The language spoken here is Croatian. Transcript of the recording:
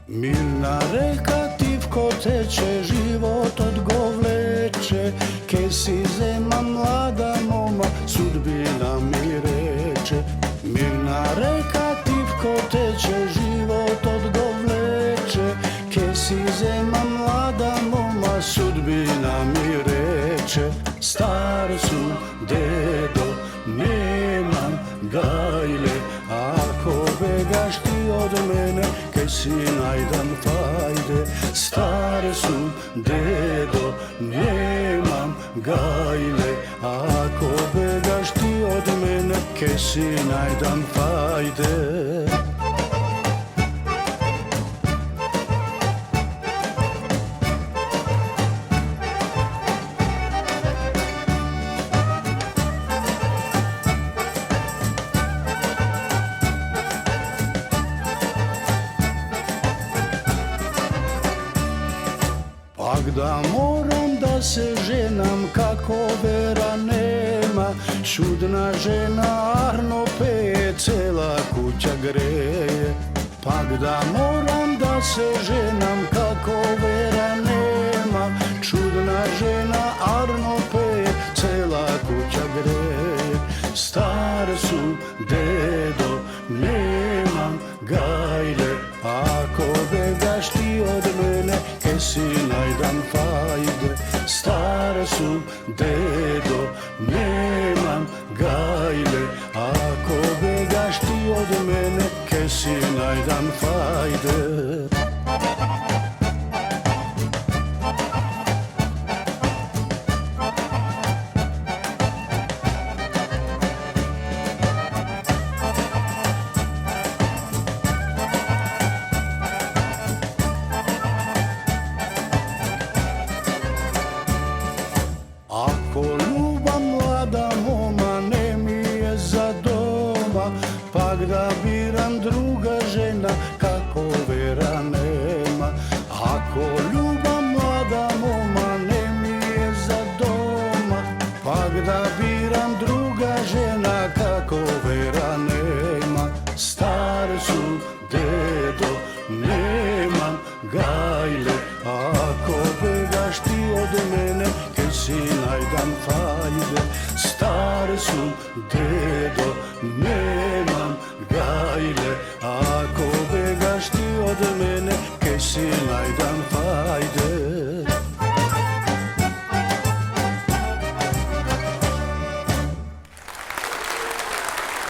Mirna reka tipko teče, život odgovleče, ke si zema mlada moma, sudbina mi reče. Mirna reka tipko teče, život odgovleče, ke si zema mlada moma, sudbina mi reče. Star su dedo, nemam gajle, ako begaš ti od mene, ke si najdan fajde. Star su dedo, nemam gajle, ako begaš ti od mene, ke si najdan fajde. Ak da moram da se ženam kako vera nema, čudna žena Arno peje, cela kuća greje. Pak da moram da se ženam kako vera nema, čudna žena Arno peje, cela kuća greje. Star su dedo, nemam gajle, ako begaš ti od mene, ke si najdan fajde. Star su dedo, nemam gajle, ako begaš ti od mene, ke si najdan fajde. Ako ljubav mlada moma ne mi je za doma, pak da biram druga žena kako vera nema. Ako ljubav mlada moma ne mi je za doma, pak da biram druga žena kako vera nema. Star su dedo, nemam gajle, ako begaš ti od mene, ke si najdan fajde. Star su dedo, nemam gajle, ako begaš ti od mene, ke si najdan fajde.